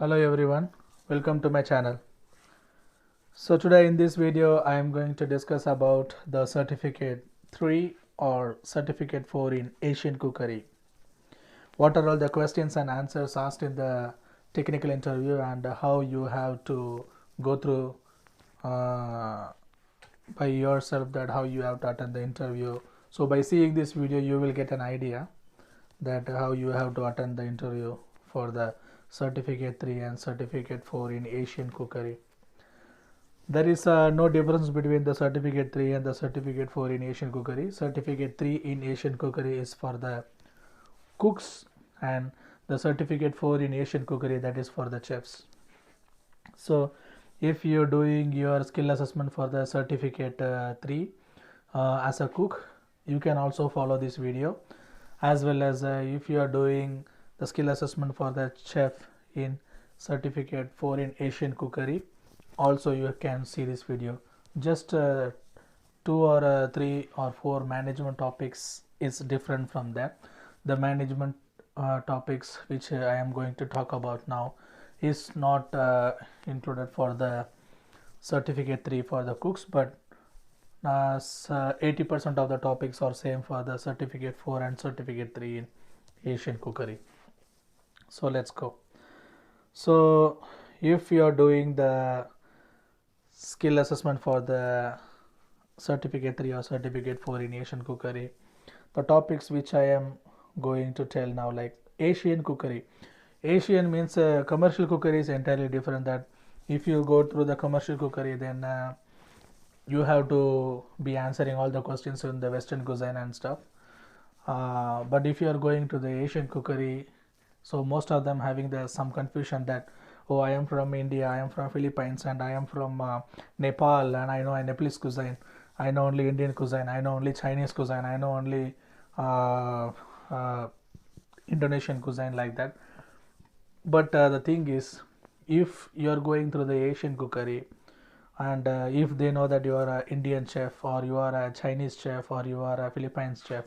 Hello everyone, welcome to my channel. So today in this video I am going to discuss about the certificate 3 or certificate 4 in Asian cookery. What are all the questions and answers asked in the technical interview and how you have to go through by yourself, that how you have to attend the interview. So by seeing this video you will get an idea that how you have to attend the interview for the certificate 3 and certificate 4 in Asian cookery. There is no difference between the certificate 3 and the certificate 4 in Asian cookery. Certificate 3 in Asian cookery is for the cooks and the certificate 4 in Asian cookery, that is for the chefs. So if you're doing your skill assessment for the certificate 3 as a cook, you can also follow this video, as well as if you are doing the skill assessment for the chef in certificate 4 in Asian cookery, also you can see this video. Just 2 or 3 or 4 management topics is different from that. The management topics which I am going to talk about now is not included for the certificate 3 for the cooks, but 80% of the topics are same for the certificate 4 and certificate 3 in Asian cookery. So let's go. So if you are doing the skill assessment for the certificate 3 or certificate 4 in Asian cookery, the topics which I am going to tell now, like Asian cookery. Asian means commercial cookery is entirely different. That if you go through the commercial cookery, then you have to be answering all the questions in the Western cuisine and stuff. But if you are going to the Asian cookery, so most of them having some confusion that, oh, I am from India, I am from Philippines, and I am from Nepal, and I know a Nepalese cuisine, I know only Indian cuisine, I know only Chinese cuisine, I know only Indonesian cuisine, like that. But the thing is, if you are going through the Asian cookery, and if they know that you are an Indian chef or you are a Chinese chef or you are a Philippines chef,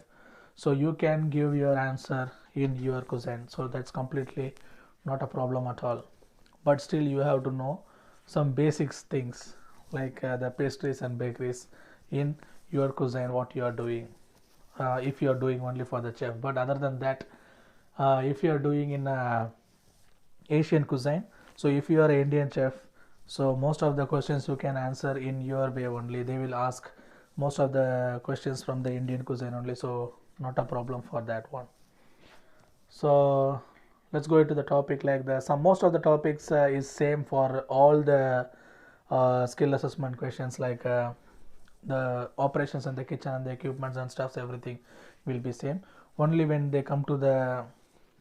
so you can give your answer in your cuisine. So that's completely not a problem at all. But still you have to know some basics things, like the pastries and bakeries in your cuisine, what you are doing, if you are doing only for the chef. But other than that, if you are doing in Asian cuisine, so if you are an Indian chef, so most of the questions you can answer in your way only. They will ask most of the questions from the Indian cuisine only, so not a problem for that one. So let's go into the topic. Like most of the topics is same for all the skill assessment questions, like the operations in the kitchen and the equipments and stuffs, everything will be same. Only when they come to the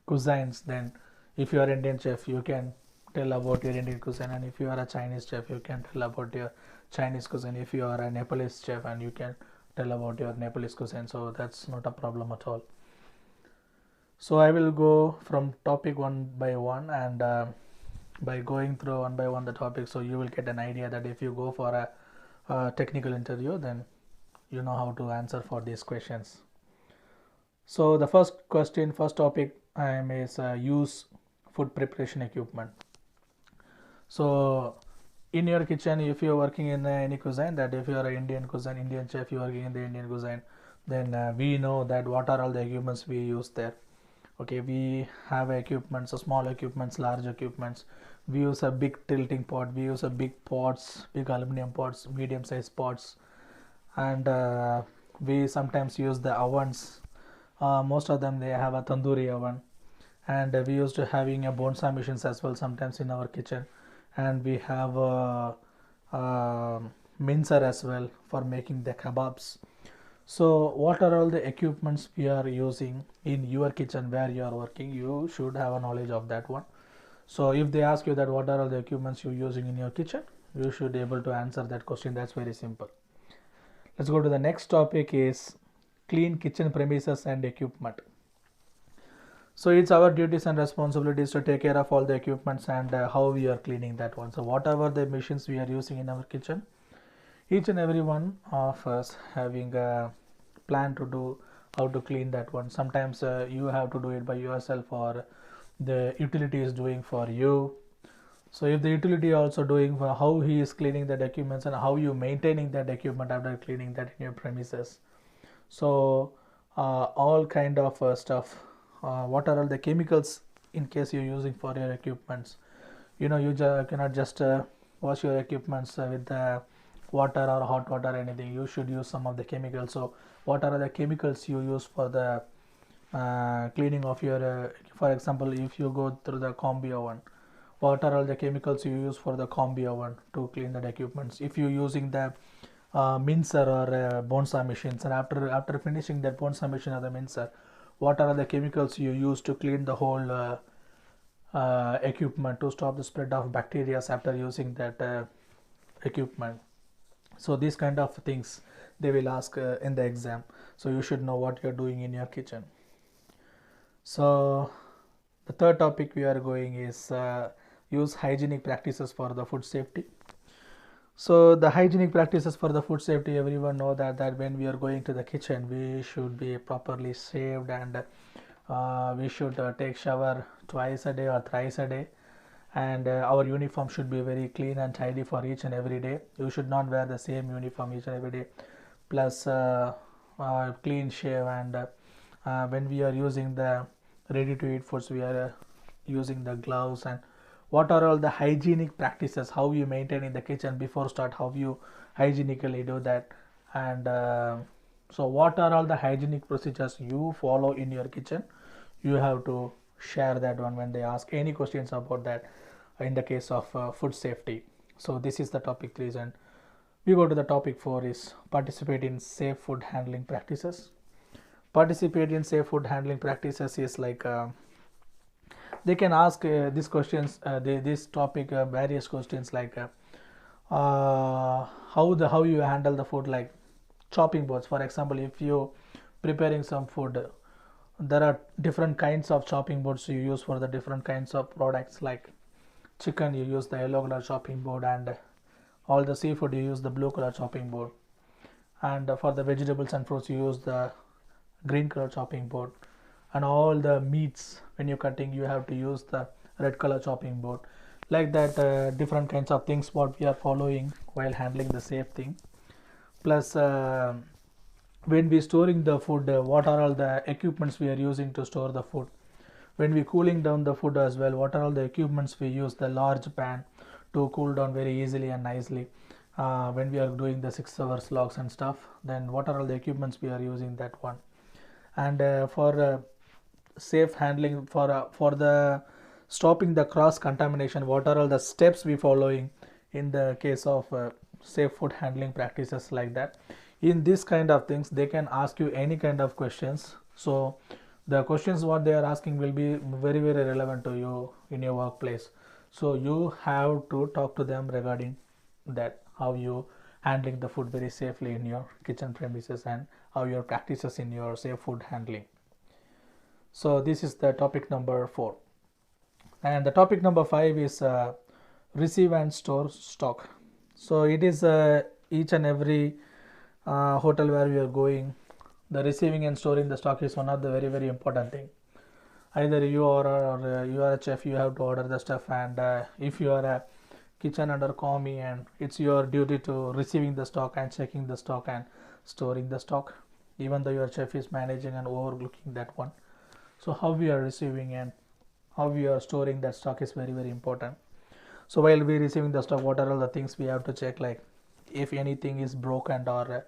cuisines, then if you are Indian chef, you can tell about your Indian cuisine, and if you are a Chinese chef, you can tell about your Chinese cuisine. If you are a Nepalese chef, and you can tell about your Nepalese cuisine. So that's not a problem at all. So I will go from topic one by one, and by going through one by one the topic, so you will get an idea that if you go for a technical interview, then you know how to answer for these questions. So the first topic is use food preparation equipment. So in your kitchen, if you are working in any cuisine, that if you are an Indian cuisine, Indian chef, you are working in the Indian cuisine, then we know that what are all the equipments we use there. Okay, we have equipments, so small equipments, large equipments. We use a big tilting pot, we use a big pots, big aluminum pots, medium sized pots, and we sometimes use the ovens. Most of them, they have a tandoori oven, and we used to having a bonsai machines as well sometimes in our kitchen, and we have a mincer as well for making the kebabs. So what are all the equipments we are using in your kitchen where you are working? You should have a knowledge of that one. So if they ask you that what are all the equipments you're using in your kitchen, you should be able to answer that question. That's very simple. Let's go to the next topic, is clean kitchen premises and equipment. So it's our duties and responsibilities to take care of all the equipments and how we are cleaning that one. So whatever the machines we are using in our kitchen, each and every one of us having a plan to do how to clean that one. Sometimes you have to do it by yourself, or the utility is doing for you. So if the utility also doing for how he is cleaning that equipment and how you maintaining that equipment after cleaning that in your premises. So all kind of stuff. What are all the chemicals in case you're using for your equipments? You know, you cannot just wash your equipments with the water or hot water or anything. You should use some of the chemicals. So what are the chemicals you use for the cleaning of your for example, if you go through the combi oven, what are all the chemicals you use for the combi oven to clean the equipments? If you're using the mincer or bonsai machines, and after finishing that bonsai machine or the mincer, what are the chemicals you use to clean the whole equipment to stop the spread of bacteria after using that equipment? So these kind of things they will ask in the exam, so you should know what you're doing in your kitchen. So the third topic we are going is use hygienic practices for the food safety. So the hygienic practices for the food safety, everyone know that when we are going to the kitchen, we should be properly shaved, and we should take shower twice a day or thrice a day, and our uniform should be very clean and tidy for each and every day. You should not wear the same uniform each and every day, plus clean shave, and when we are using the ready to eat foods, we are using the gloves. And what are all the hygienic practices, how you maintain in the kitchen before start, how you hygienically do that, and so what are all the hygienic procedures you follow in your kitchen? You have to share that one when they ask any questions about that in the case of food safety. So this is the topic 3, and we go to the topic 4 is participate in safe food handling practices. Participate in safe food handling practices is like they can ask these questions, this topic various questions like how you handle the food, like chopping boards. For example, if you preparing some food, there are different kinds of chopping boards you use for the different kinds of products. Like chicken, you use the yellow color chopping board, and all the seafood you use the blue color chopping board, and for the vegetables and fruits you use the green color chopping board, and all the meats when you're cutting you have to use the red color chopping board. Like that different kinds of things what we are following while handling the safe thing. Plus when we storing the food, what are all the equipments we are using to store the food? When we cooling down the food as well, what are all the equipments we use? The large pan to cool down very easily and nicely. When we are doing the 6 hours logs and stuff, then what are all the equipments we are using that one? And for safe handling, for the stopping the cross contamination, what are all the steps we following in the case of safe food handling practices? Like that, in this kind of things they can ask you any kind of questions. So the questions what they are asking will be very very relevant to you in your workplace. So you have to talk to them regarding that, how you handling the food very safely in your kitchen premises, and how your practices in your safe food handling. So this is the topic number 4, and the topic number 5 is receive and store stock. So it is each and every hotel where we are going, the receiving and storing the stock is one of the very very important thing. Either you are or you are a chef, you have to order the stuff, and if you are a kitchen under commis, and it's your duty to receiving the stock and checking the stock and storing the stock, even though your chef is managing and overlooking that one. So how we are receiving and how we are storing that stock is very very important. So while we receiving the stock, what are all the things we have to check? Like if anything is broken, or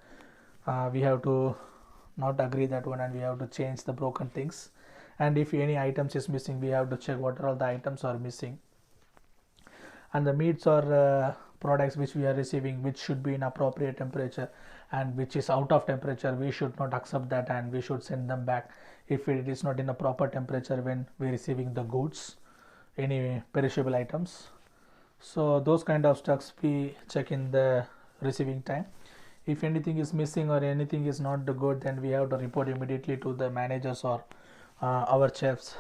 we have to not agree that one, and we have to change the broken things. And if any items is missing, we have to check what are all the items are missing. And the meats or products which we are receiving, which should be in appropriate temperature, and which is out of temperature, we should not accept that, and we should send them back if it is not in a proper temperature when we are receiving the goods, any perishable items. So those kind of stuffs we check in the receiving time. If anything is missing or anything is not good, then we have to report immediately to the managers or our chefs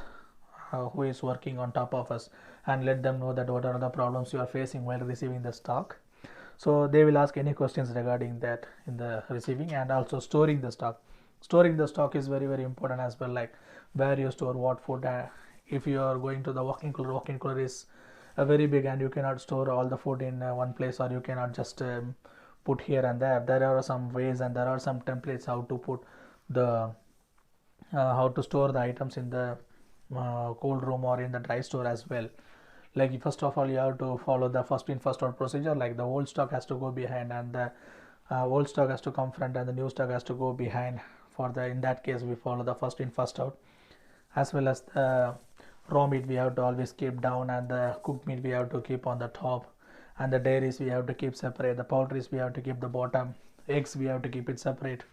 who is working on top of us, and let them know that what are the problems you are facing while receiving the stock. So they will ask any questions regarding that in the receiving. And also storing the stock. Storing the stock is very very important as well, like where you store what food. If you are going to the walk-in cooler is very big and you cannot store all the food in one place, or you cannot just put here and there. There are some ways and there are some templates how to put the how to store the items in the cold room or in the dry store as well. Like first of all, you have to follow the first in first out procedure. Like the old stock has to go behind and the old stock has to come front and the new stock has to go behind. For the in that case, we follow the first in first out. As well as the raw meat we have to always keep down, and the cooked meat we have to keep on the top, and the dairies we have to keep separate, the poultries we have to keep the bottom, eggs we have to keep it separate.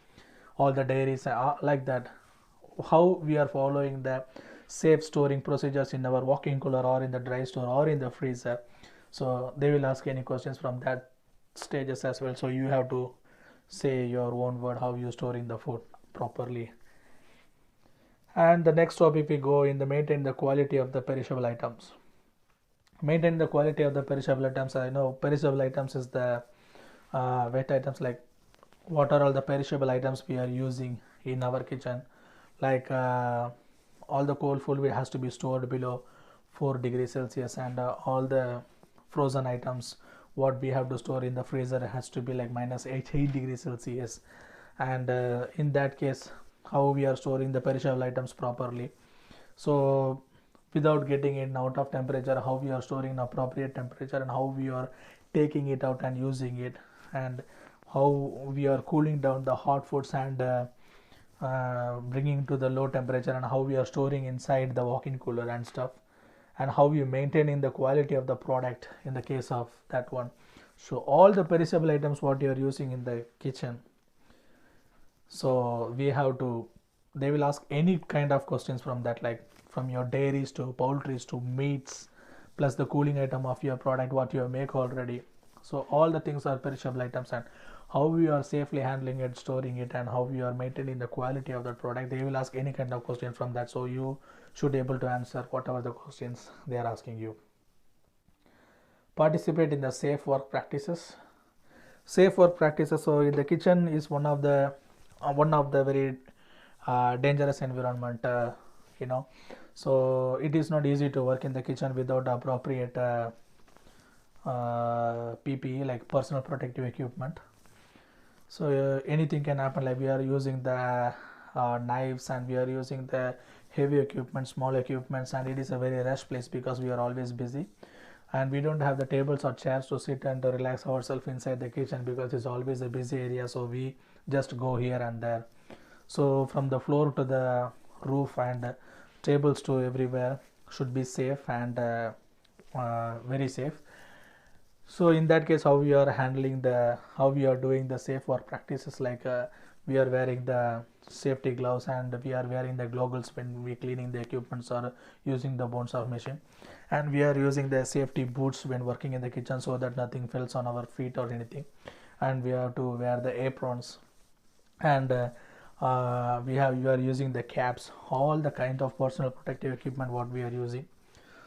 All the dairies are like that. How we are following the safe storing procedures in our walk-in cooler or in the dry store or in the freezer. So they will ask any questions from that stages as well, so you have to say your own word how you storing the food properly. And the next topic we go in the maintain the quality of the perishable items. Maintain the quality of the perishable items. I know perishable items is the wet items, like what are all the perishable items we are using in our kitchen. Like all the cold food has to be stored below 4 degrees Celsius, and all the frozen items what we have to store in the freezer has to be like minus 8 degrees Celsius. And in that case, how we are storing the perishable items properly. So without getting it out of temperature, how we are storing in appropriate temperature, and how we are taking it out and using it, and how we are cooling down the hot foods and bringing to the low temperature, and how we are storing inside the walk-in cooler and stuff, and how we maintaining the quality of the product in the case of that one. So all the perishable items what you are using in the kitchen, so we have to, they will ask any kind of questions from that, like from your dairies to poultries to meats, plus the cooling item of your product what you make already. So all the things are perishable items, and how we are safely handling it, storing it, and how we are maintaining the quality of that product. They will ask any kind of question from that, so you should able to answer whatever the questions they are asking you. Participate in the safe work practices. Safe work practices, so in the kitchen is one of the very dangerous environment, so it is not easy to work in the kitchen without appropriate PPE, like personal protective equipment. So anything can happen, like we are using the knives, and we are using the heavy equipment, small equipments, and it is a very rush place because we are always busy, and we don't have the tables or chairs to sit and to relax ourselves inside the kitchen because it's always a busy area, so we just go here and there. So from the floor to the roof and tables to everywhere should be safe and very safe. So in that case, how we are handling how we are doing the safe work practices, like we are wearing the safety gloves, and we are wearing the goggles when we cleaning the equipments or using the bones of machine, and we are using the safety boots when working in the kitchen so that nothing falls on our feet or anything, and we have to wear the aprons, and we are using the caps, all the kind of personal protective equipment what we are using.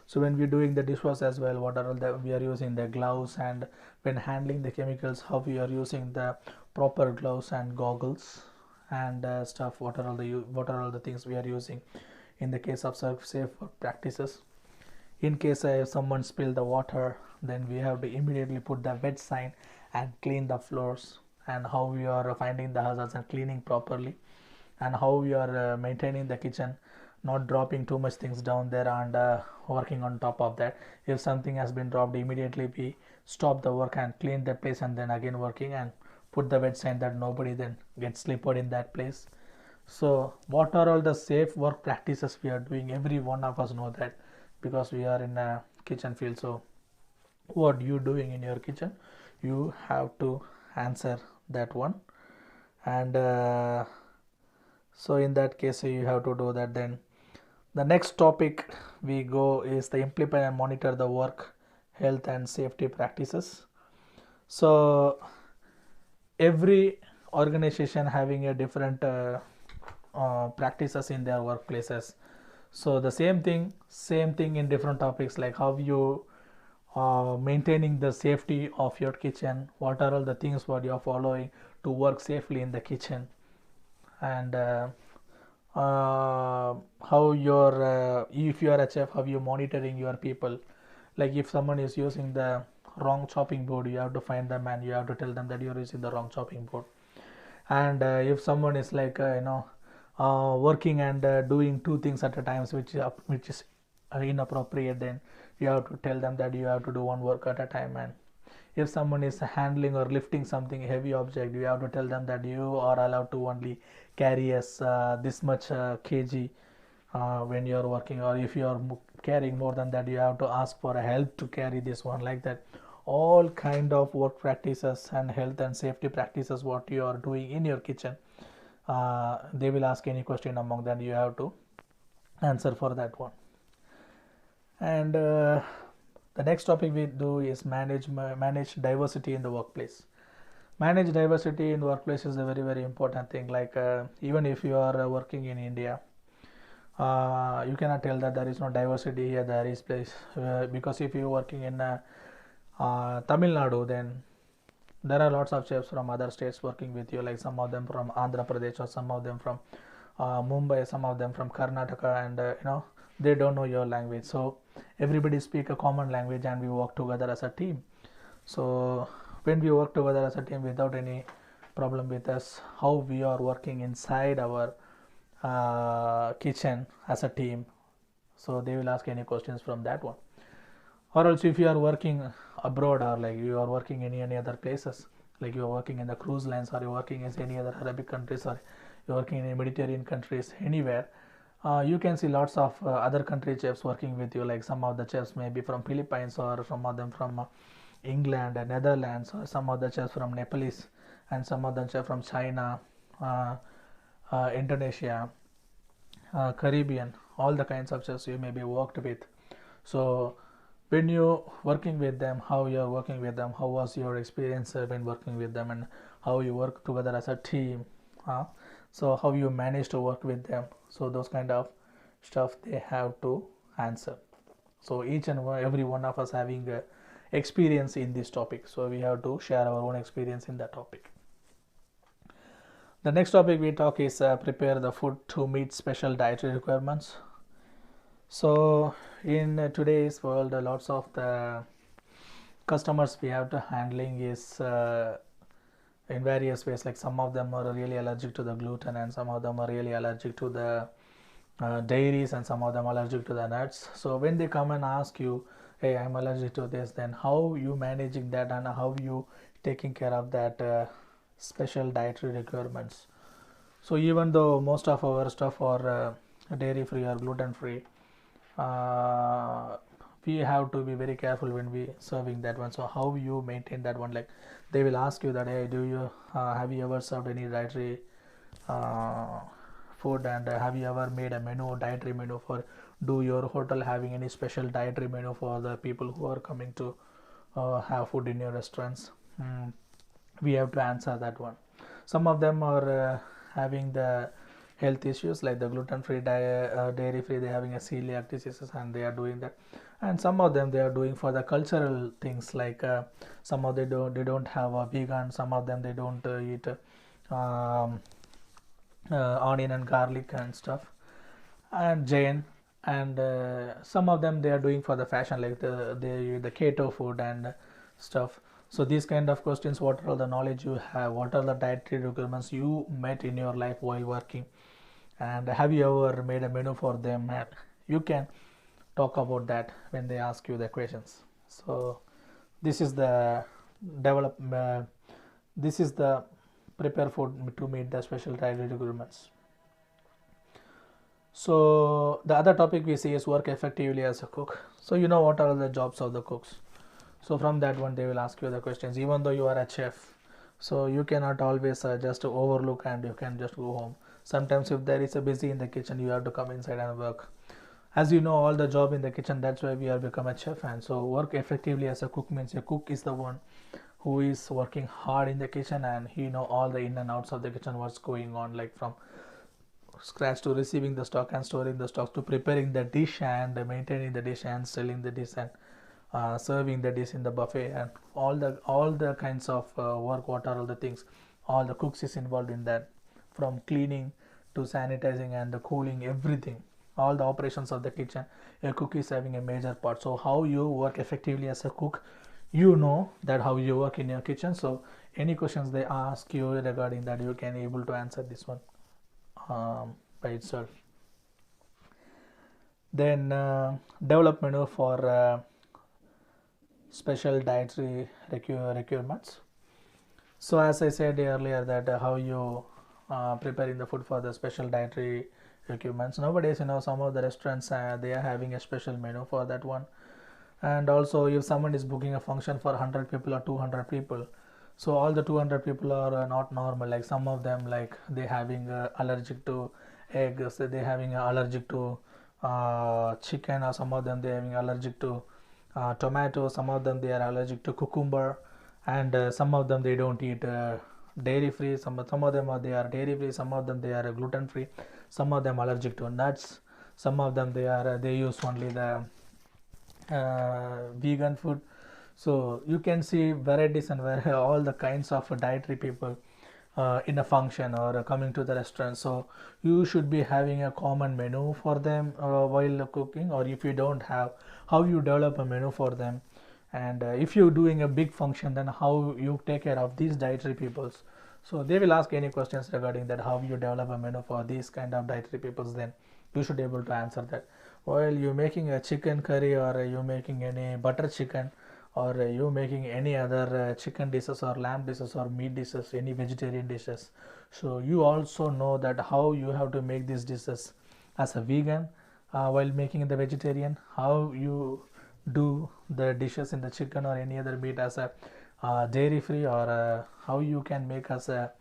So when we're doing the dishwash as well, what are all the, we are using the gloves, and when handling the chemicals, how we are using the proper gloves and goggles and stuff. What are all the things we are using in the case of safe work practices. In case if someone spill the water, then we have to immediately put the wet sign and clean the floors, and how we are finding the hazards and cleaning properly, and how we are maintaining the kitchen, not dropping too much things down there, and working on top of that. If something has been dropped, immediately we stop the work and clean the place, and then again working and put the wet sign that nobody then gets slippered in that place. So what are all the safe work practices we are doing? Every one of us know that because we are in a kitchen field. So what you doing in your kitchen, you have to answer that one. And so in that case, you have to do that. Then the next topic we go is the implement and monitor the work health and safety practices. So every organization having a different practices in their workplaces. So the same thing in different topics, like how you maintaining the safety of your kitchen, what are all the things what you are following to work safely in the kitchen, and how your if you are a chef, how you monitoring your people Like if someone is using the wrong chopping board, you have to find them and you have to tell them that you're using the wrong chopping board. And if someone is like working and doing two things at a time, which is inappropriate, then you have to tell them that you have to do one work at a time. And if someone is handling or lifting something heavy object, you have to tell them that you are allowed to only carry as this much kg when you are working, or if you are carrying more than that, you have to ask for a help to carry this one, like that. All kind of work practices and health and safety practices what you are doing in your kitchen, they will ask any question among them, you have to answer for that one. And the next topic we do is manage diversity in the workplace. Manage diversity in the workplace is a very very important thing. Like even if you are working in India, you cannot tell that there is no diversity here, there is place, because if you are working in Tamil Nadu, then there are lots of chefs from other states working with you, like some of them from Andhra Pradesh, or some of them from Mumbai, some of them from Karnataka, and they don't know your language, so everybody speak a common language and we work together as a team. So when we work together as a team without any problem with us, how we are working inside our kitchen as a team, so they will ask any questions from that one. Or else if you are working abroad, or like you are working in any other places, like you are working in the cruise lines, or you're working in any other Arabic countries, or you're working in Mediterranean countries, anywhere, you can see lots of other country chefs working with you. Like some of the chefs may be from Philippines, or some of them from England and Netherlands, or some of the chefs from Nepalese, and some of the chefs from China, Indonesia, Caribbean, all the kinds of chefs you may be worked with. So when you working with them, how you are working with them, how was your experience when working with them, and how you work together as a team, so how you manage to work with them, so those kind of stuff they have to answer. So each and every one of us having experience in this topic, so we have to share our own experience in that topic. The next topic we talk is prepare the food to meet special dietary requirements. So in today's world, lots of the customers we have to handling is in various ways. Like some of them are really allergic to the gluten, and some of them are really allergic to the dairies, and some of them allergic to the nuts. So when they come and ask you, hey, I'm allergic to this, then how you managing that, and how you taking care of that special dietary requirements. So even though most of our stuff are dairy free or gluten free, we have to be very careful when we serving that one. So how you maintain that one, like they will ask you that, hey, do you have you ever served any dietary food, and have you ever made a dietary menu for, do your hotel having any special dietary menu for the people who are coming to have food in your restaurants? We have to answer that one. Some of them are having the health issues, like the gluten free, dairy free, they having a celiac diseases, and they are doing that. And some of them they are doing for the cultural things, like some of they don't have a vegan, some of them they don't eat onion and garlic and stuff, and Jain. And some of them they are doing for the fashion, like the keto food and stuff. So these kind of questions, what are the knowledge you have, what are the dietary requirements you met in your life while working, and have you ever made a menu for them? And you can talk about that when they ask you the questions. So this is the this is the prepare food to meet the special dietary requirements. So the other topic we see is work effectively as a cook. So you know what are the jobs of the cooks. So from that one they will ask you the questions, even though you are a chef. So you cannot always just overlook and you can just go home. Sometimes if there is a busy in the kitchen, you have to come inside and work. As you know, all the job in the kitchen, that's why we have become a chef. And so work effectively as a cook means a cook is the one who is working hard in the kitchen, and he know all the in and outs of the kitchen, what's going on, like from scratch to receiving the stock and storing the stock, to preparing the dish and maintaining the dish and selling the dish, and serving the dish in the buffet, and all the kinds of work, what are all the things, all the cooks is involved in that, from cleaning to sanitizing and the cooling, everything. all the operations of the kitchen, a cook is having a major part. So how you work effectively as a cook, you know that how you work in your kitchen. So any questions they ask you regarding that, you can able to answer this one by itself. Then develop menu for special dietary requirements. So as I said earlier that how you preparing the food for the special dietary requirements. Nowadays, some of the restaurants they are having a special menu for that one. And also if someone is booking a function for 100 people or 200 people, so all the 200 people are not normal. Like some of them, like they having allergic to eggs, they having allergic to chicken, or some of them they having allergic to tomato, some of them they are allergic to cucumber, and some of them they don't eat dairy free, some of them they are dairy free, some of them they are gluten free, some of them allergic to nuts, some of them they use only the vegan food. So you can see varieties and all the kinds of dietary people in a function or coming to the restaurant. So you should be having a common menu for them while cooking, or if you don't have, how you develop a menu for them. And if you're doing a big function, then how you take care of these dietary peoples. So they will ask any questions regarding that, how you develop a menu for these kind of dietary peoples, then you should be able to answer that. While you're making a chicken curry, or you're making any butter chicken, or you making any other chicken dishes or lamb dishes or meat dishes, any vegetarian dishes, so you also know that how you have to make these dishes as a vegan, while making the vegetarian, how you do the dishes in the chicken or any other meat as a dairy free, or how you can make as a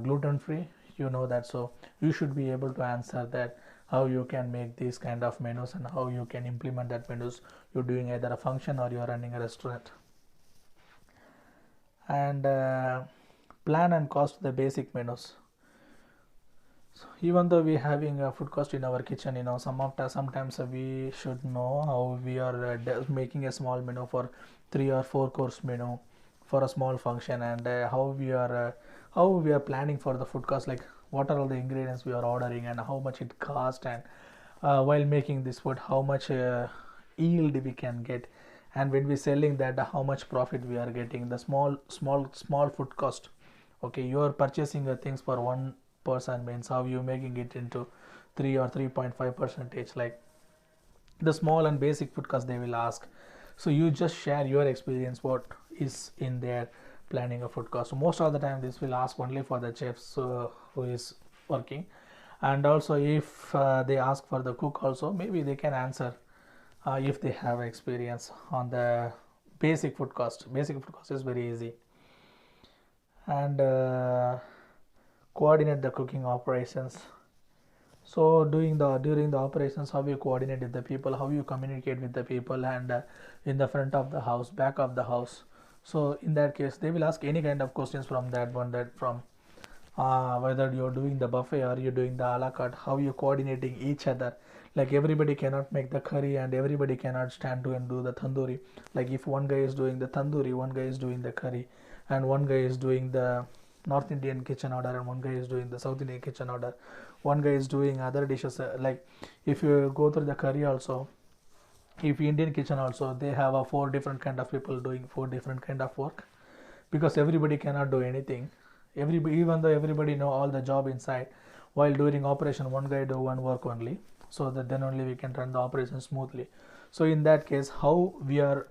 gluten free, you know that. So you should be able to answer that, how you can make these kind of menus and how you can implement that menus. You're doing either a function or you're running a restaurant. And plan and cost the basic menus. So even though we having a food cost in our kitchen, sometimes we should know how we are making a small menu for 3 or 4 course menu for a small function, and how we are planning for the food cost, like what are all the ingredients we are ordering and how much it cost, and while making this food how much yield we can get, and when we selling that how much profit we are getting. The small food cost, okay, you are purchasing the things for one person, means how you making it into 3 or 3.5 percentage, like the small and basic food cost they will ask. So you just share your experience, what is in there planning a food cost. So most of the time this will ask only for the chefs who is working. And also if they ask for the cook also, maybe they can answer if they have experience on the basic food cost. Basic food cost is very easy. And coordinate the cooking operations. So during the operations, how you coordinate with the people, how you communicate with the people, and in the front of the house, back of the house. So in that case they will ask any kind of questions from that one, that from whether you're doing the buffet or you're doing the a la carte, how you coordinating each other. Like everybody cannot make the curry and everybody cannot stand to and do the tandoori. Like if one guy is doing the tandoori, one guy is doing the curry, and one guy is doing the North Indian kitchen order, and one guy is doing the South Indian kitchen order, one guy is doing other dishes, like if you go through the curry also, if Indian kitchen also, they have a 4 different kind of people doing 4 different kind of work, because everybody cannot do anything. Everybody, even though everybody know all the job inside, while during operation one guy do one work only, so that then only we can run the operation smoothly. So in that case, how we are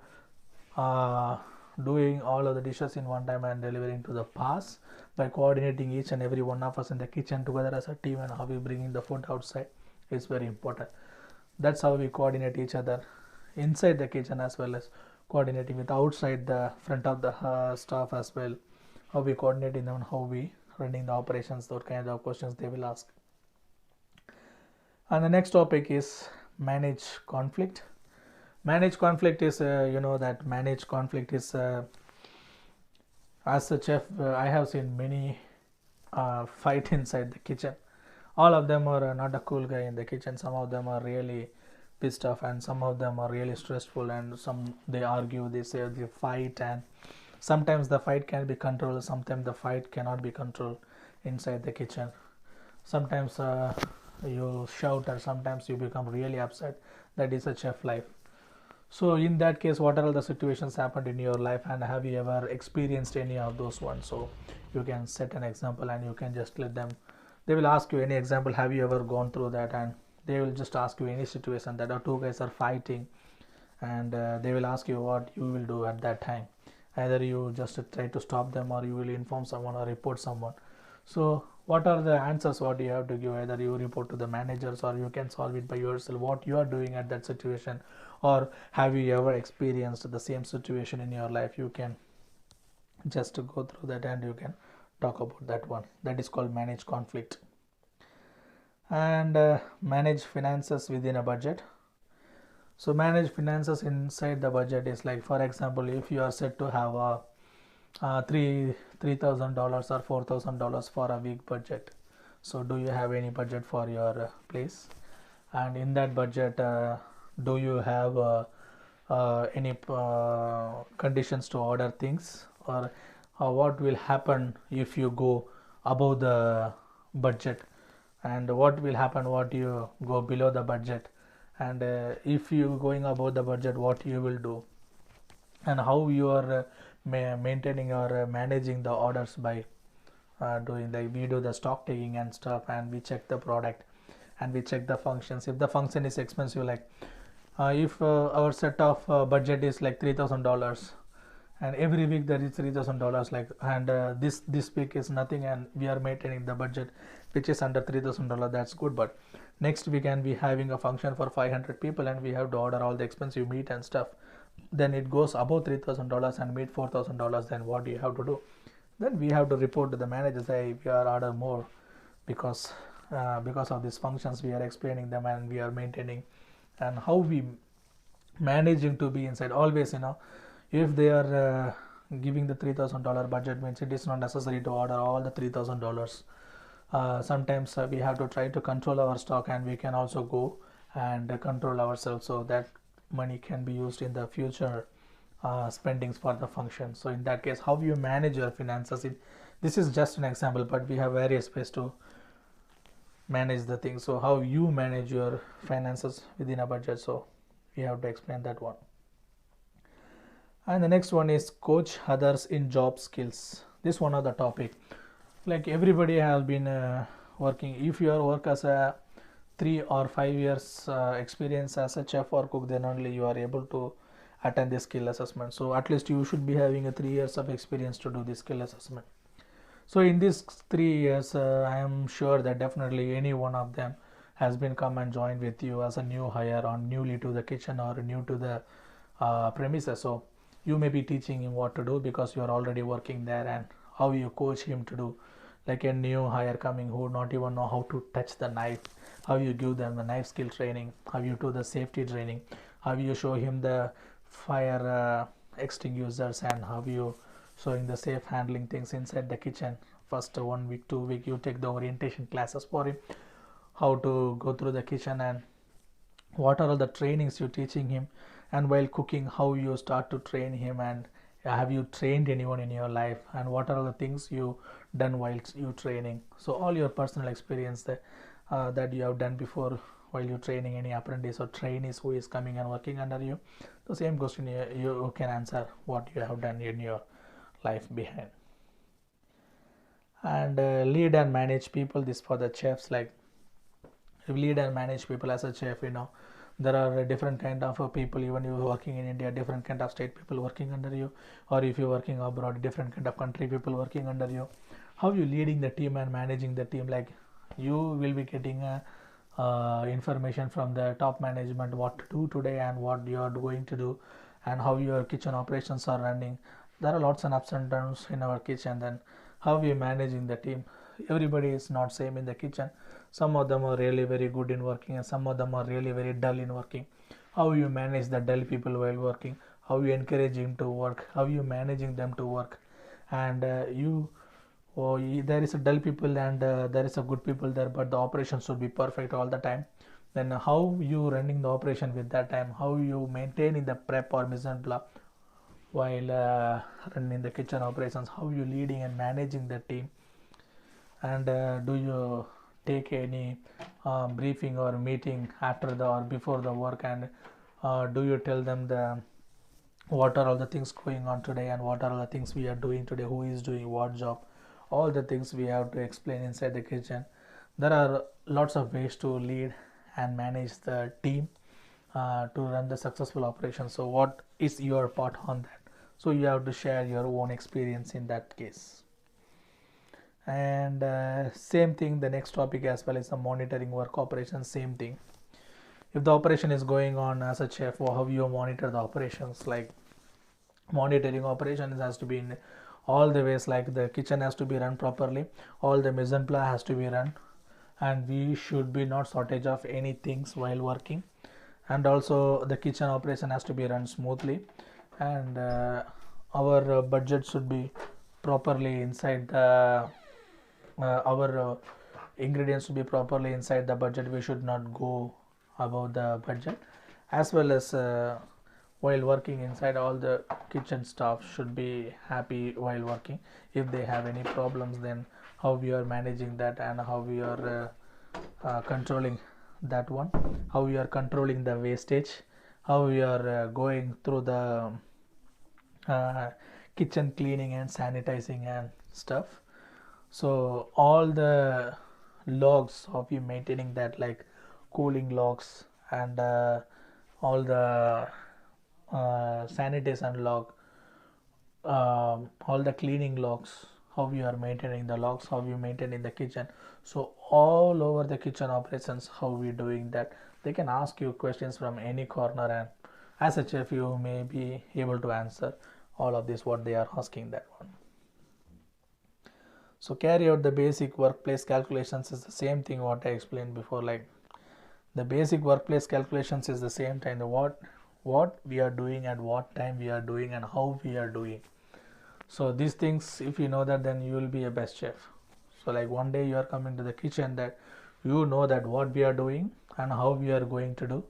doing all of the dishes in one time and delivering to the pass, by coordinating each and every one of us in the kitchen together as a team, and how we bringing the food outside is very important. That's how we coordinate each other inside the kitchen, as well as coordinating with outside the front of the staff as well. How we coordinating on how we running the operations, those kind of questions they will ask. And the next topic is manage conflict. Manage conflict is that manage conflict is as a chef, I have seen many fight inside the kitchen. All of them are not a cool guy in the kitchen. Some of them are really pissed off, and some of them are really stressful, and some they argue, they say they fight, and sometimes the fight can be controlled, sometimes the fight cannot be controlled inside the kitchen. Sometimes you shout, or sometimes you become really upset. That is a chef life. So in that case, what are all the situations happened in your life, and have you ever experienced any of those ones? So you can set an example and you can just let them. They will ask you any example. Have you ever gone through that? And they will just ask you any situation that two guys are fighting, and they will ask you what you will do at that time. Either you just try to stop them, or you will inform someone or report someone. So what are the answers what you have to give? Either you report to the managers, or you can solve it by yourself, what you are doing at that situation. Or have you ever experienced the same situation in your life? You can just go through that and you can talk about that one. That is called manage conflict. And manage finances within a budget. So manage finances inside the budget is like, for example, if you are set to have a $3,000 or $4,000 for a week budget. So do you have any budget for your place? And in that budget, do you have any conditions to order things, or what will happen if you go above the budget, and what will happen what you go below the budget, and if you going above the budget, what you will do, and how you are maintaining or managing the orders by doing, like we do the stock taking and stuff, and we check the product and we check the functions. If the function is expensive, like if our set of budget is like $3,000, and every week there is $3,000, like, and this week is nothing, and we are maintaining the budget which is under $3,000, that's good. But next we can be having a function for 500 people, and we have to order all the expensive meat and stuff. Then it goes above $3,000 and meet $4,000. Then what do you have to do? Then we have to report to the manager, say we are order more because of these functions we are explaining them and we are maintaining. And how we managing to be inside always, if they are giving the $3,000 budget, means it is not necessary to order all the $3,000. Sometimes we have to try to control our stock, and we can also go and control ourselves, so that money can be used in the future spendings for the function. So in that case, how you manage your finances, this is just an example, but we have various ways to manage the thing. So how you manage your finances within a budget, so we have to explain that one. And the next one is coach others in job skills. This one of the topic, like everybody has been working. If you are work as a 3 or 5 years experience as a chef or cook, then only you are able to attend the skill assessment. So at least you should be having a 3 years of experience to do the skill assessment. So in these 3 years, I am sure that definitely any one of them has been come and joined with you as a new hire, or newly to the kitchen, or new to the premises. So you may be teaching him what to do because you are already working there, and how you coach him to do, like a new hire coming who not even know how to touch the knife, how you give them the knife skill training, how you do the safety training, how you show him the fire extinguishers, and how you showing the safe handling things inside the kitchen. First 1 week, 2 week, you take the orientation classes for him, how to go through the kitchen, and what are all the trainings you're teaching him. And while cooking, how you start to train him, and have you trained anyone in your life, and what are all the things you done while you training. So all your personal experience that you have done before while you training any apprentice or trainees who is coming and working under you. The same question you can answer what you have done in your life behind. And lead and manage people, this for the chefs. Like lead and manage people as a chef, there are different kind of people. Even you working in India, different kind of state people working under you, or if you're working abroad, different kind of country people working under you. How you leading the team and managing the team, like you will be getting information from the top management what to do today and what you are going to do, and how your kitchen operations are running. There are lots of ups and downs in our kitchen. Then how we managing the team. Everybody is not same in the kitchen. Some of them are really very good in working, and some of them are really very dull in working. How you manage the dull people while working, how you encourage him to work, how you managing them to work. And there is a dull people, and there is a good people there, but the operation should be perfect all the time. Then how you running the operation with that time, how you maintaining the prep or mise en place while running the kitchen operations, how you leading and managing the team. And do you take any briefing or meeting after the or before the work, and do you tell them the what are all the things going on today and what are all the things we are doing today, who is doing what job, all the things we have to explain inside the kitchen. There are lots of ways to lead and manage the team to run the successful operation. So what is your part on that? So you have to share your own experience in that case. And same thing, the next topic as well is the monitoring work operations. Same thing, if the operation is going on as a chef, or how you monitor the operations. Like monitoring operations has to be in all the ways, like the kitchen has to be run properly, all the mise en place has to be run, and we should be not shortage of any things while working, and also the kitchen operation has to be run smoothly, and our budget should be properly inside the our ingredients should be properly inside the budget. We should not go above the budget, as well as while working inside, all the kitchen staff should be happy while working. If they have any problems, then how we are managing that, and how we are controlling that one, how we are controlling the wastage, how we are going through the kitchen cleaning and sanitizing and stuff. So all the logs of you maintaining that, like cooling logs, and all the sanitation log, all the cleaning logs, how you are maintaining the logs, how you maintain in the kitchen. So all over the kitchen operations, how we doing that. They can ask you questions from any corner, and as a chef you may be able to answer all of this what they are asking that one. So carry out the basic workplace calculations is the same thing what I explained before. Like the basic workplace calculations is the same time what we are doing, at what time we are doing, and how we are doing. So these things, if you know that, then you will be a best chef. So like one day you are coming to the kitchen, that you know that what we are doing and how we are going to do,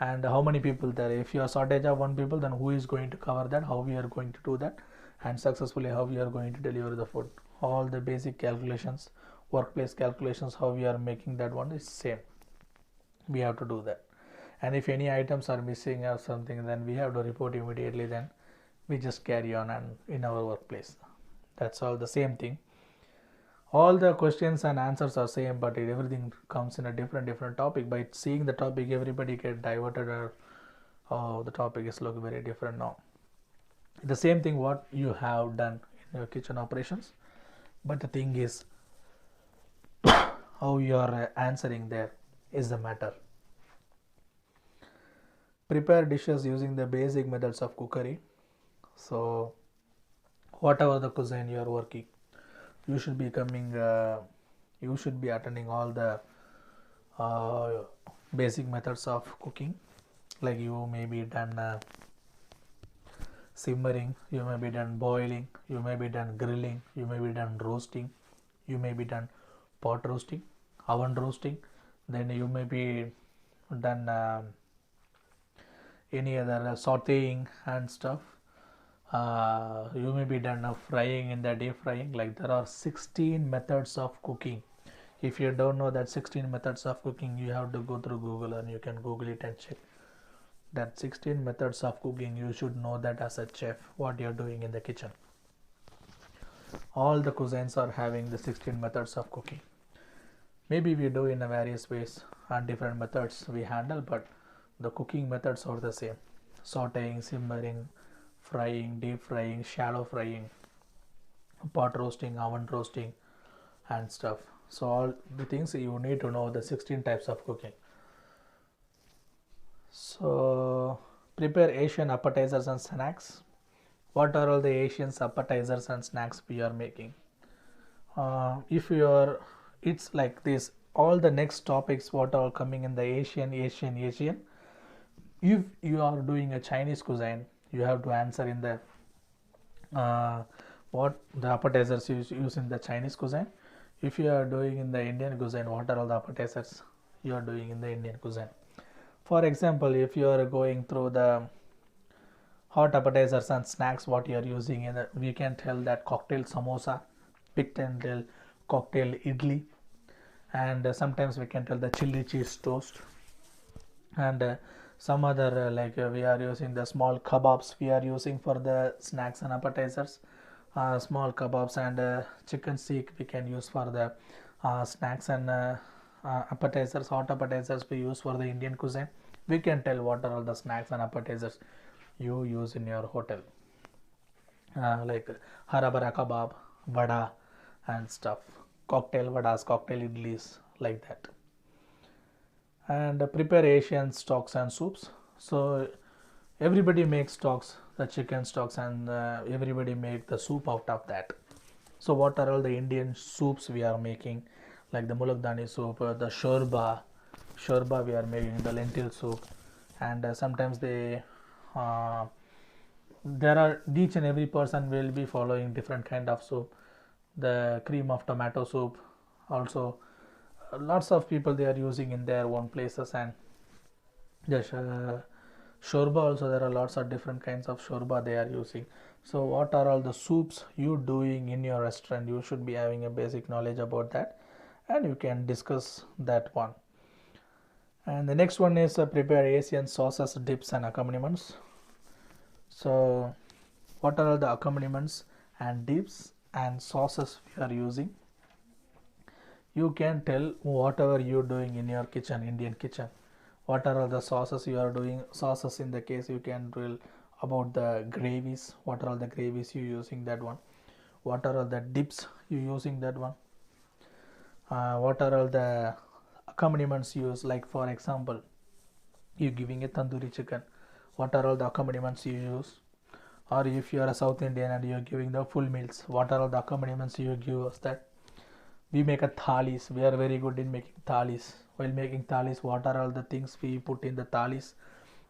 and how many people there. If you are shortage of one people, then who is going to cover that, how we are going to do that, and successfully how we are going to deliver the food. All the basic calculations, workplace calculations, how we are making that one is same. We have to do that. And if any items are missing or something, then we have to report immediately. Then we just carry on and in our workplace. That's all the same thing. All the questions and answers are same, but everything comes in a different topic. By seeing the topic, everybody get diverted, or oh, the topic is look very different now. The same thing what you have done in your kitchen operations, but the thing is how you are answering there is the matter. Prepare dishes using the basic methods of cookery. So whatever the cuisine you are working, you should be coming you should be attending all the basic methods of cooking. Like you may be done simmering, you may be done boiling, you may be done grilling, you may be done roasting, you may be done pot roasting, oven roasting, then you may be done any other sauteing and stuff. You may be done frying in the deep frying. Like there are 16 methods of cooking. If you don't know that 16 methods of cooking, you have to go through Google, and you can Google it and check that 16 methods of cooking. You should know that as a chef what you're doing in the kitchen. All the cuisines are having the 16 methods of cooking. Maybe we do in a various ways and different methods we handle, but the cooking methods are the same: sauteing, simmering, frying, deep frying, shallow frying, pot roasting, oven roasting, and stuff. So all the things you need to know, the 16 types of cooking. So prepare Asian appetizers and snacks. What are all the Asian appetizers and snacks we are making? If you are, it's like this. All the next topics what are coming in the Asian. If you are doing a Chinese cuisine, you have to answer in the what the appetizers you use in the Chinese cuisine. If you are doing in the Indian cuisine, what are all the appetizers you are doing in the Indian cuisine? For example, if you are going through the hot appetizers and snacks, what you are using in the, we can tell that cocktail samosa, pig tail cocktail idli, and sometimes we can tell the chili cheese toast, and some other we are using the small kebabs we are using for the snacks and appetizers. Small kebabs and chicken steak we can use for the snacks and appetizers. Hot appetizers we use for the Indian cuisine. We can tell what are all the snacks and appetizers you use in your hotel, like harabara kebab, vada and stuff, cocktail vadas, cocktail idlis, like that. And prepare Asian stocks and soups. So everybody makes stocks, the chicken stocks, and everybody make the soup out of that. So what are all the Indian soups we are making, like the mulak dani soup, the shorba we are making, the lentil soup, and sometimes they there are each and every person will be following different kind of soup. The cream of tomato soup also, lots of people they are using in their own places. And the shorba also, there are lots of different kinds of shorba they are using. So what are all the soups you doing in your restaurant? You should be having a basic knowledge about that, and you can discuss that one. And the next one is prepare Asian sauces, dips and accompaniments. So what are all the accompaniments and dips and sauces we are using? You can tell whatever you're doing in your kitchen, Indian kitchen. What are all the sauces you are doing? Sauces, in the case you can tell about the gravies. What are all the gravies you using, that one? What are all the dips you using, that one? What are all the accompaniments used? Like for example, you giving a tandoori chicken. What are all the accompaniments you use? Or if you are a South Indian and you are giving the full meals, what are all the accompaniments you give us? That we make a thalis. We are very good in making thalis. While making thalis, what are all the things we put in the thalis?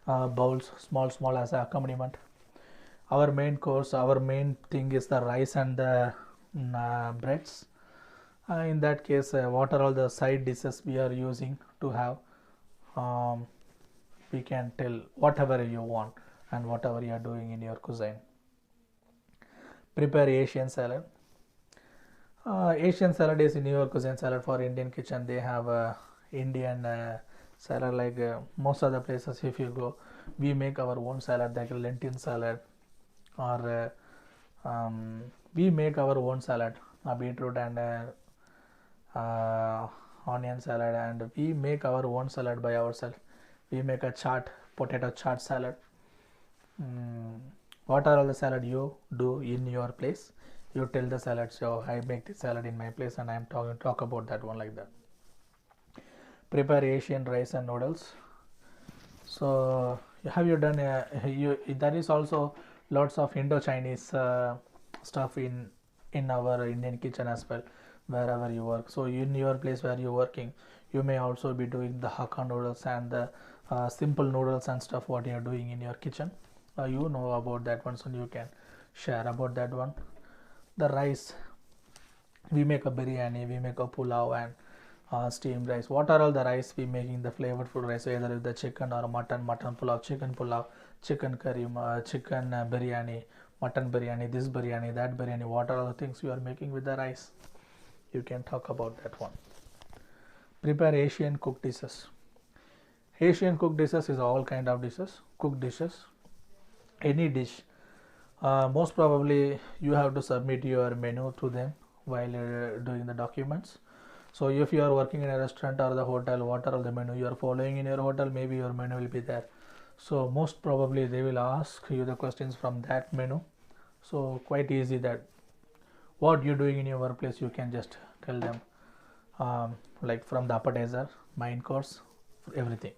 Bowls, small as an accompaniment. Our main course, our main thing is the rice and the breads. In that case, what are all the side dishes we are using to have? We can tell whatever you want and whatever you are doing in your cuisine. Prepare Asian salad. Asian salad is in your cuisine salad. For Indian kitchen, they have Indian salad. Like most of the places, if you go, we make our own salad, like lentil salad, or we make our own salad, beetroot and onion salad, and we make our own salad by ourselves. We make a potato chaat salad. What are all the salad you do in your place? You tell the salad. So I make the salad in my place, and I am talk about that one, like that. Prepare Asian rice and noodles. So have you done there is also lots of Indo-Chinese stuff in our Indian kitchen as well, wherever you work. So in your place where you're working, you may also be doing the Hakka noodles and the simple noodles and stuff. What you are doing in your kitchen, you know about that one, so you can share about that one. The rice, we make a biryani, we make a pulao and steamed rice. What are all the rice we making? The flavored food rice, either with the chicken or mutton pulao, chicken curry, chicken biryani, mutton biryani, this biryani, that biryani. What are all the things you are making with the rice? You can talk about that one. Prepare Asian cooked dishes. Asian cooked dishes is all kind of dishes, cooked dishes, any dish. Most probably you have to submit your menu to them while doing the documents. So if you are working in a restaurant or the hotel, what are all the menu you are following in your hotel? Maybe your menu will be there. So most probably they will ask you the questions from that menu. So quite easy that what you're doing in your workplace, you can just tell them, like from the appetizer, main course, everything.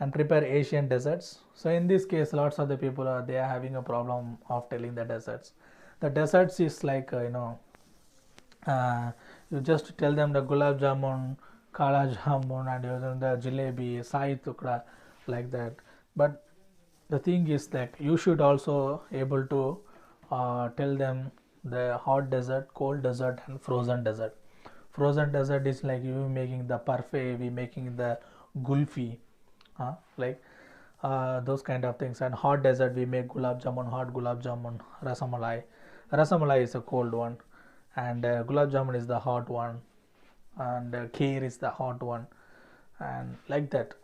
And prepare Asian desserts. So in this case, lots of the people they are having a problem of telling the desserts. The desserts is like you just tell them the gulab jamun, kala jamun, and using the jalebi, sai tukra, like that. But the thing is that you should also able to tell them the hot dessert, cold dessert, and frozen dessert. Frozen dessert is like you making the parfait, we making the gulfi, like those kind of things. And hot dessert, we make gulab jamun, hot gulab jamun, rasamalai. Rasamalai is a cold one, and gulab jamun is the hot one. and kheer is the hot one, and like that.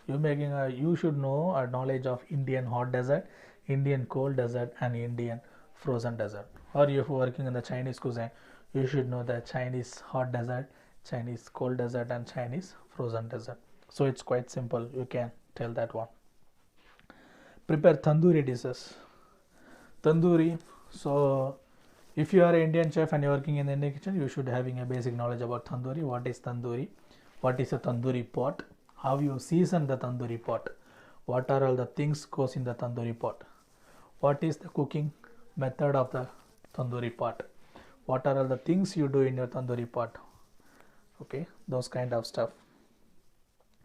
You should know a knowledge of Indian hot dessert, Indian cold dessert, and Indian frozen dessert. Or if you're working in the Chinese cuisine, you should know the Chinese hot dessert, Chinese cold dessert, and Chinese frozen dessert. So it's quite simple. You can tell that one. Prepare tandoori dishes. Tandoori. So if you are an Indian chef and you're working in the Indian kitchen, you should having a basic knowledge about tandoori. What is tandoori? What is a tandoori pot? How you season the tandoori pot? What are all the things goes in the tandoori pot? What is the cooking method of the tandoori pot? What are all the things you do in your tandoori pot? Okay, those kind of stuff.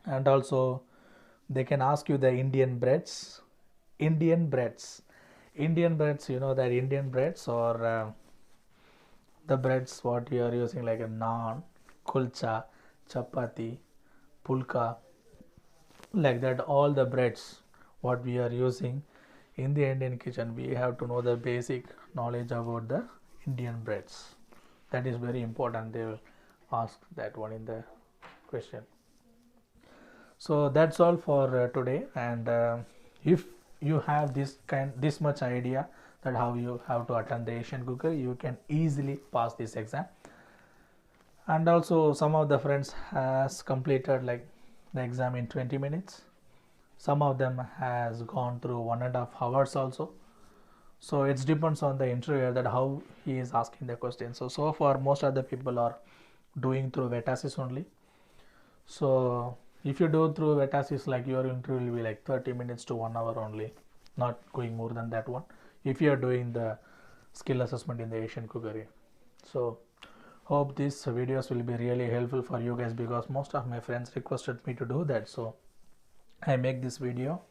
And also they can ask you the Indian breads. Indian breads. Indian breads, you know that Indian breads or the breads what you are using like a naan, kulcha, chapati, pulka, like that. All the breads what we are using in the Indian kitchen, we have to know the basic knowledge about the Indian breads. That is very important. They will ask that one in the question. So that's all for today. And if you have this much idea that how you have to attend the Asian Cookery, you can easily pass this exam. And also some of the friends has completed like the exam in 20 minutes. Some of them has gone through 1.5 hours also. So it depends on the interviewer that how he is asking the question. So far most of the people are doing through Vetasis only. So if you do through Vetasis, like your interview will be like 30 minutes to 1 hour only, not going more than that one. If you are doing the skill assessment in the Asian Cookery. So hope these videos will be really helpful for you guys, because most of my friends requested me to do that. So I make this video,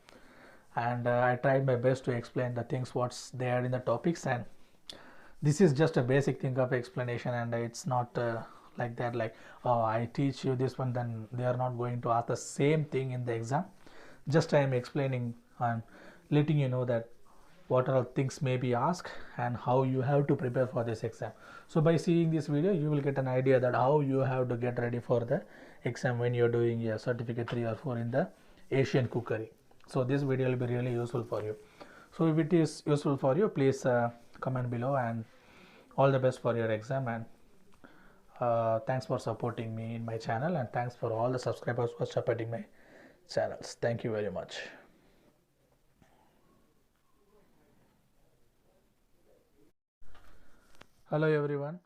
and I tried my best to explain the things what's there in the topics, and this is just a basic thing of explanation, and it's not like that, like, oh, I teach you this one, then they are not going to ask the same thing in the exam. Just I am explaining and letting you know that what are things may be asked and how you have to prepare for this exam. So by seeing this video, you will get an idea that how you have to get ready for the exam when you're doing a certificate 3 or 4 in the Asian Cookery. So this video will be really useful for you. So if it is useful for you, please comment below, and all the best for your exam. And thanks for supporting me in my channel, and thanks for all the subscribers for supporting my channels. Thank you very much. Hello everyone.